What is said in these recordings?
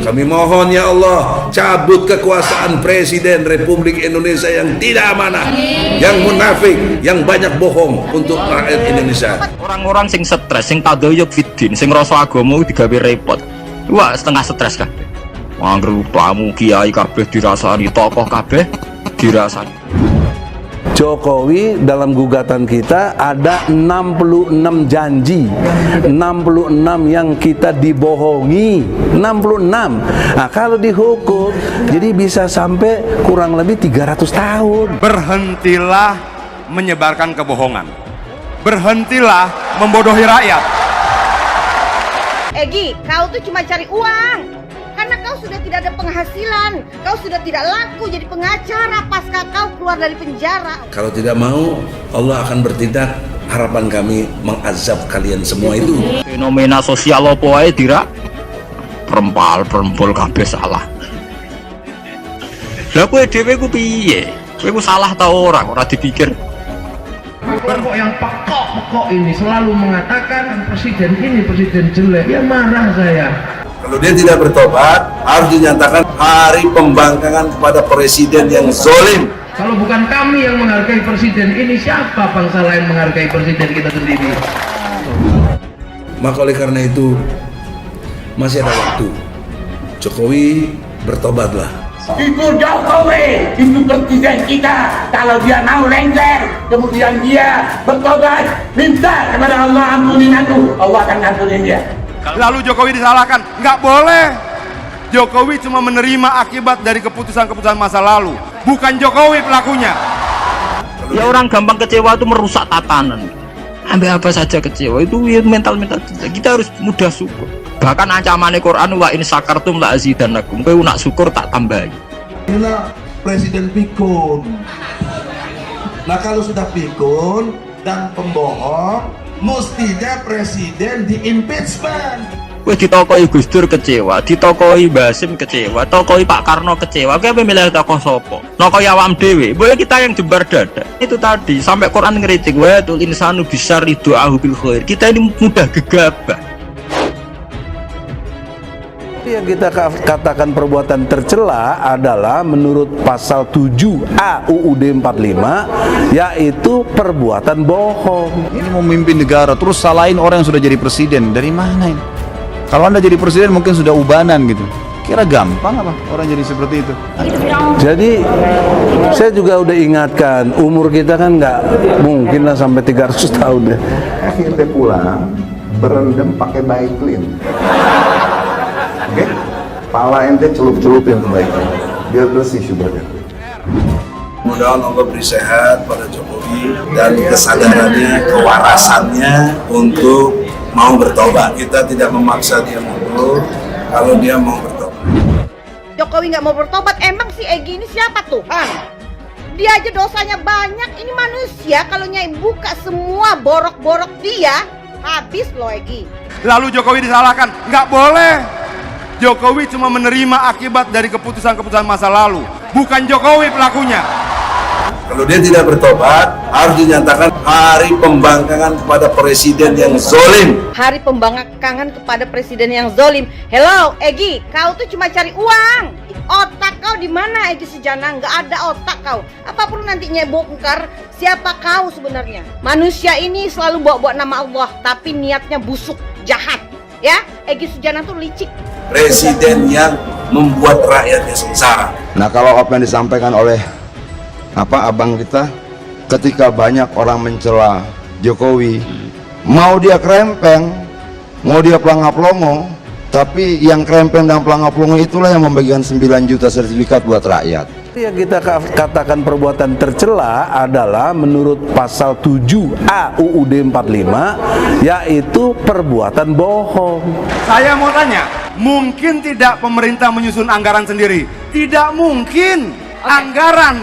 Kami mohon ya Allah, cabut kekuasaan Presiden Republik Indonesia yang tidak amanah, yang munafik, yang banyak bohong untuk rakyat Indonesia. Orang-orang sing stres, sing tadoyuk fiddin, sing rasa agama digawe repot. Wah, setengah stres kabeh. Mangger tamu kiai kabeh dirasani, tokoh kabeh dirasani. Jokowi dalam gugatan kita ada 66 janji, 66 yang kita dibohongi, 66. Nah, kalau dihukum jadi bisa sampai kurang lebih 300 tahun. Berhentilah menyebarkan kebohongan. Berhentilah membodohi rakyat. Egi, kau tuh cuma cari uang. Karena kau sudah tidak ada penghasilan, kau sudah tidak laku jadi pengacara pasca kau keluar dari penjara. Kalau tidak mau, Allah akan bertindak. Harapan kami mengazab kalian semua itu. Fenomena sosial apa wae dira perempal kabeh salah. Lah kowe dhewe ku piye? Kowe ku salah ta ora dipikir. Kelompok yang pekok ini selalu mengatakan presiden ini presiden jelek, ya marah saya. Kalau dia tidak bertobat, harus dinyatakan hari pembangkangan kepada presiden yang zalim. Kalau bukan kami yang menghargai presiden ini, siapa bangsa lain menghargai presiden kita sendiri? Maka oleh karena itu masih ada waktu. Jokowi, bertobatlah. Itu Jokowi, itu presiden kita. Kalau dia mau lengser, kemudian dia bertobat, minta kepada Allah ampunin aku, Allah akan ampunin dia. Lalu Jokowi disalahkan, nggak boleh. Jokowi cuma menerima akibat dari keputusan-keputusan masa lalu, bukan Jokowi pelakunya. Ya orang gampang kecewa itu merusak tatanan. Ambil apa saja kecewa itu mental kita harus mudah syukur. Bahkan ancaman Quran wa in syakartum la azidannakum. Kowe nak syukur tak tambahi. Inilah presiden pikun. Nah kalau sudah pikun dan pembohong, mestinya presiden di impeachment. Wes ditokoi Gus Dur kecewa, ditokoi Basim kecewa, tokoi Pak Karno kecewa. Kowe milih tokoh sapa? Nokoi awam dhewe. Boleh kita yang jembar dada. Itu tadi sampai Quran ngeritik wa tul insanu bisyarri du'ahu bil khair. Kita ini mudah gegabah. Yang kita katakan perbuatan tercela adalah menurut pasal 7A UUD 45, yaitu perbuatan bohong. Ini mau memimpin negara terus salahin orang yang sudah jadi presiden, dari mana ini? Kalau Anda jadi presiden mungkin sudah ubanan gitu. Kira gampang apa orang jadi seperti itu? Jadi saya juga udah ingatkan, umur kita kan nggak mungkin lah sampai 300 tahun ya. Akhirnya pulang berendam pakai Baiklin. Oke, pala ente celup-celupin ke Baiklin biar bersih syukurnya. Mudah-mudahan Allah beri sehat pada Jokowi dan kesadarannya, kewarasannya untuk mau bertobat. Kita tidak memaksa dia mundur kalau dia mau bertobat. Jokowi nggak mau bertobat, emang si Egi ini siapa Tuhan? Dia aja dosanya banyak, ini manusia kalau Nyai buka semua borok-borok dia, habis loh Egi. Lalu Jokowi disalahkan, nggak boleh. Jokowi cuma menerima akibat dari keputusan-keputusan masa lalu, bukan Jokowi pelakunya. Kalau dia tidak bertobat, harus dinyatakan hari pembangkangan kepada presiden yang zalim. Hari pembangkangan kepada presiden yang zalim. Hello, Egi, kau tuh cuma cari uang. Otak kau di mana, Egi Sujana? Nggak ada otak kau. Apa perlu nantinya bongkar siapa kau sebenarnya? Manusia ini selalu bawa-bawa nama Allah, tapi niatnya busuk, jahat. Ya, Egi Sujana tuh licik. Presiden yang membuat rakyatnya sengsara. Nah kalau apa yang disampaikan oleh abang kita, ketika banyak orang mencela Jokowi, mau dia krempeng, mau dia pelangap-longo, tapi yang krempeng dan pelangap-longo itulah yang membagikan 9 juta sertifikat buat rakyat. Yang kita katakan perbuatan tercela adalah menurut pasal 7A UUD 45, yaitu perbuatan bohong. Saya mau tanya, mungkin tidak pemerintah menyusun anggaran sendiri? Tidak mungkin. Anggaran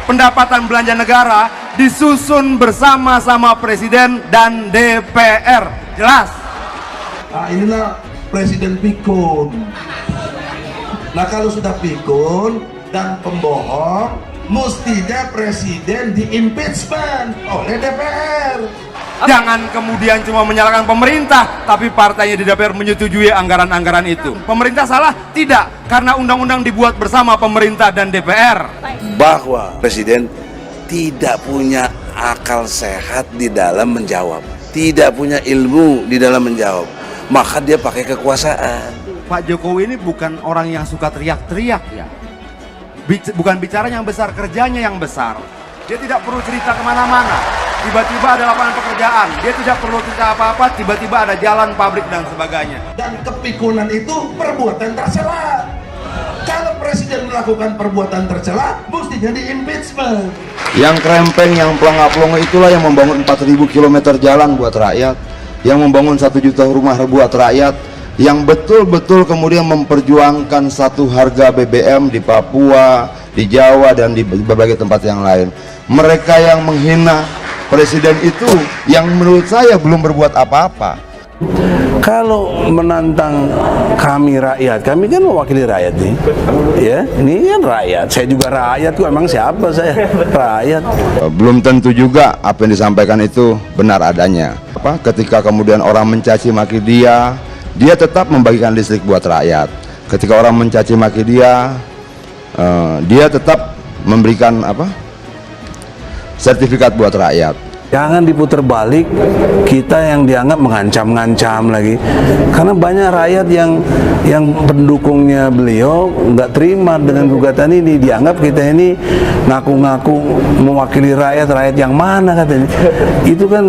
pendapatan belanja negara disusun bersama-sama Presiden dan DPR. Jelas? Nah inilah presiden pikun. Nah kalau sudah pikun dan pembohong, mestinya presiden di impeachment oleh DPR. Jangan kemudian cuma menyalahkan pemerintah, tapi partainya di DPR menyetujui anggaran-anggaran itu. Pemerintah salah? Tidak, karena undang-undang dibuat bersama pemerintah dan DPR. Bahwa presiden tidak punya akal sehat di dalam menjawab, tidak punya ilmu di dalam menjawab, maka dia pakai kekuasaan. Pak Jokowi ini bukan orang yang suka teriak-teriak ya. Bukan bicara yang besar, kerjanya yang besar. Dia tidak perlu cerita kemana-mana. Tiba-tiba ada lapangan pekerjaan. Dia tidak perlu cerita apa-apa, tiba-tiba ada jalan, pabrik, dan sebagainya. Dan kepikunan itu perbuatan tercela. Kalau presiden melakukan perbuatan tercela, mestinya di impeachment. Yang krempeng, yang pelangap-pelongo itulah yang membangun 4.000 km jalan buat rakyat, yang membangun 1 juta rumah buat rakyat, yang betul-betul kemudian memperjuangkan satu harga BBM di Papua, di Jawa, dan di berbagai tempat yang lain. Mereka yang menghina presiden itu yang menurut saya belum berbuat apa-apa. Kalau menantang kami rakyat, kami kan mewakili rakyat nih, ya, ini kan rakyat, saya juga rakyat kok, emang siapa saya? Rakyat. Belum tentu juga apa yang disampaikan itu benar adanya. Ketika kemudian orang mencaci maki dia tetap membagikan listrik buat rakyat. Ketika orang mencaci maki dia tetap memberikan sertifikat buat rakyat. Jangan diputar balik, kita yang dianggap mengancam-ngancam lagi. Karena banyak rakyat yang pendukungnya beliau nggak terima dengan gugatan ini, dianggap kita ini ngaku-ngaku mewakili rakyat yang mana katanya. Itu kan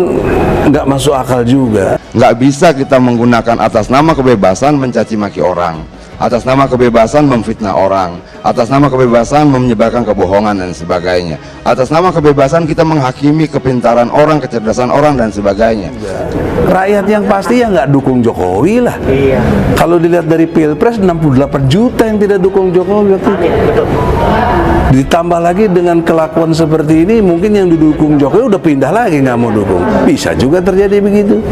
nggak masuk akal juga. Nggak bisa kita menggunakan atas nama kebebasan mencaci maki orang, atas nama kebebasan memfitnah orang, atas nama kebebasan menyebarkan kebohongan dan sebagainya, atas nama kebebasan kita menghakimi kepintaran orang, kecerdasan orang dan sebagainya. Rakyat yang pasti ya nggak dukung Jokowi lah. Iya. Kalau dilihat dari Pilpres 68 juta yang tidak dukung Jokowi. Ditambah lagi dengan kelakuan seperti ini, mungkin yang didukung Jokowi udah pindah lagi nggak mau dukung. Bisa juga terjadi begitu.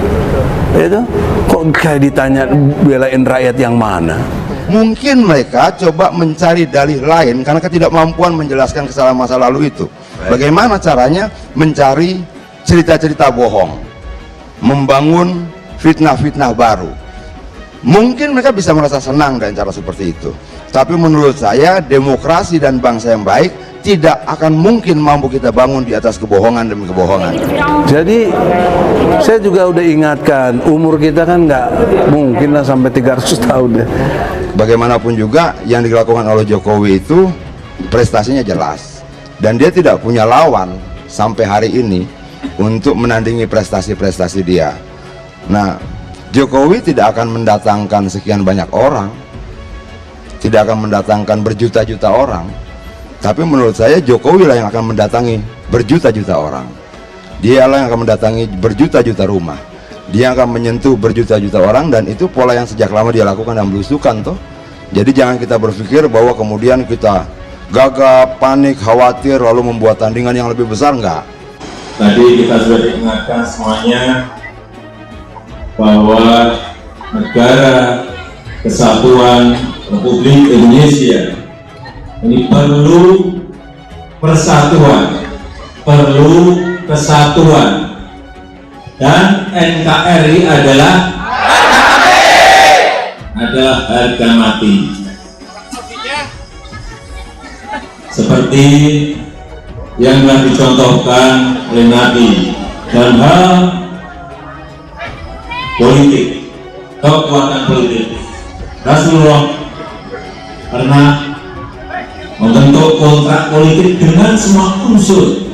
Itu kok kayak ditanya belain rakyat yang mana? Mungkin mereka coba mencari dalih lain karena ketidakmampuan menjelaskan kesalahan masa lalu itu. Bagaimana caranya mencari cerita-cerita bohong, membangun fitnah-fitnah baru. Mungkin mereka bisa merasa senang dengan cara seperti itu. Tapi menurut saya demokrasi dan bangsa yang baik tidak akan mungkin mampu kita bangun di atas kebohongan demi kebohongan. Jadi saya juga udah ingatkan, umur kita kan nggak mungkin lah sampai 300 tahun ya. Bagaimanapun juga yang dilakukan oleh Jokowi itu prestasinya jelas, dan dia tidak punya lawan sampai hari ini untuk menandingi prestasi-prestasi dia. Nah, Jokowi tidak akan mendatangkan sekian banyak orang, tidak akan mendatangkan berjuta-juta orang, tapi menurut saya Jokowi lah yang akan mendatangi berjuta-juta orang. Dialah yang akan mendatangi berjuta-juta rumah. Dia akan menyentuh berjuta-juta orang, dan itu pola yang sejak lama dia lakukan dan belusukan toh. Jadi jangan kita berpikir bahwa kemudian kita gagap, panik, khawatir lalu membuat tandingan yang lebih besar, enggak. Tadi kita sudah diingatkan semuanya bahwa negara kesatuan Republik Indonesia ini perlu persatuan, perlu kesatuan, dan NKRI adalah harga mati. Seperti yang telah dicontohkan oleh Nabi dalam hal politik, kekuatan politik. Rasulullah pernah membentuk kontrak politik dengan semua unsur,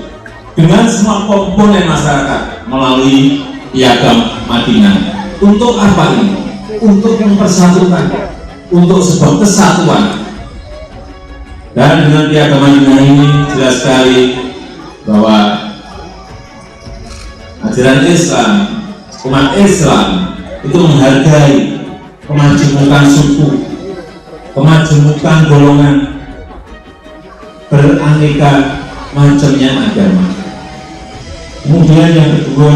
dengan semua komponen masyarakat melalui Piagam Madinah. Untuk apa ini? Untuk mempersatukan, untuk sebuah kesatuan. Dan dengan Piagam Madinah ini jelas sekali bahwa ajaran Islam, umat Islam itu menghargai kemajemukan suku, kemajemukan golongan, beraneka macamnya agama. Kemudian yang kedua,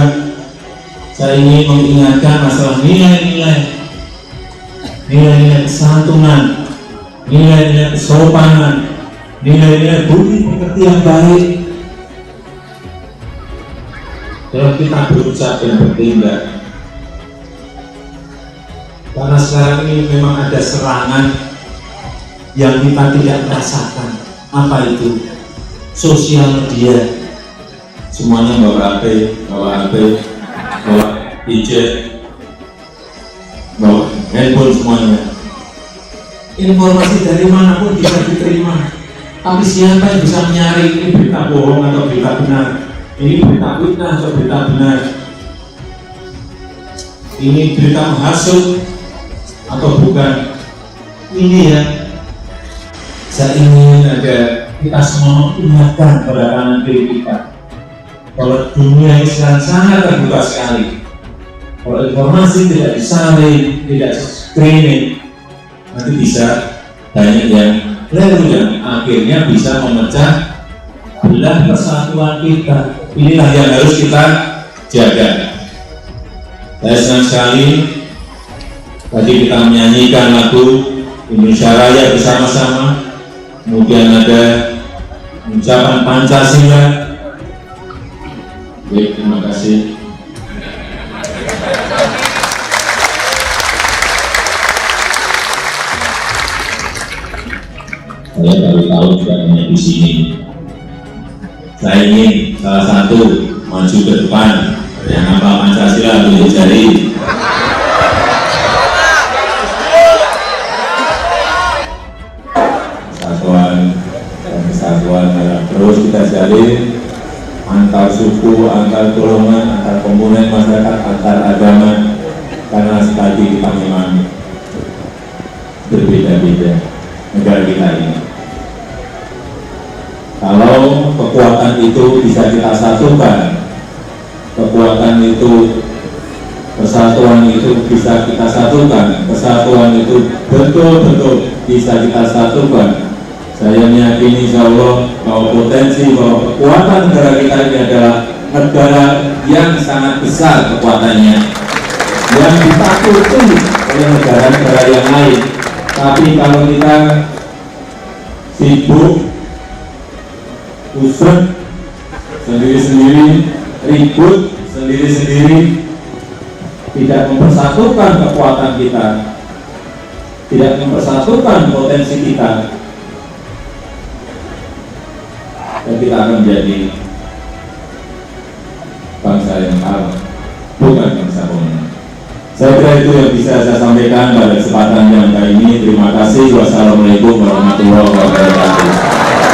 saya ingin mengingatkan masalah nilai-nilai kesantunan, nilai-nilai kesopanan, nilai-nilai budi pekerti yang baik. dalam kita berucap dan bertindak. Karena sekarang ini memang ada serangan yang kita tidak merasakan. Apa itu? Sosial media. Semuanya bawa HP, bawa gadget, bawa handphone semuanya. Informasi dari manapun bisa diterima. Tapi siapa yang bisa menyaring ini berita bohong atau berita benar? Ini berita fitnah atau berita benar? Ini berita menghasut atau bukan? Ini ya, saya ingin agar kita semua ingatkan pada kanan kiri kita, kalau dunia ini sekarang sangat terbuka sekali. Kalau informasi tidak disaring, tidak screening, nanti bisa banyak yang keliru dan akhirnya bisa memecah belah persatuan kita. Inilah yang harus kita jaga. Saya senang sekali tadi kita menyanyikan lagu Indonesia Raya bersama-sama, kemudian ada ucapan Pancasila. Baik, terima kasih. Saya baru tahu juga hanya di sini. Saya ingin salah satu maju ke depan yang hafal Pancasila tunjuk jari. Kesatuan terus kita jalin antar suku, antar golongan, antar komponen masyarakat, antar agama, karena sekali kita memang berbeda-beda negara kita ini. Kalau kekuatan itu bisa kita satukan, kekuatan itu, kesatuan itu bisa kita satukan, kesatuan itu betul-betul bisa kita satukan. Saya meyakini insya Allah bahwa potensi, bahwa kekuatan negara kita ini adalah negara yang sangat besar kekuatannya, yang ditakuti oleh negara-negara yang lain. Tapi kalau kita sibuk, usut sendiri-sendiri, ribut sendiri-sendiri, tidak mempersatukan kekuatan kita, tidak mempersatukan potensi kita, dan kita akan menjadi bangsa yang kalah, bukan bangsa pemenang. Saya kira itu yang bisa saya sampaikan pada kesempatan yang kali ini. Terima kasih. Wassalamualaikum warahmatullahi wabarakatuh.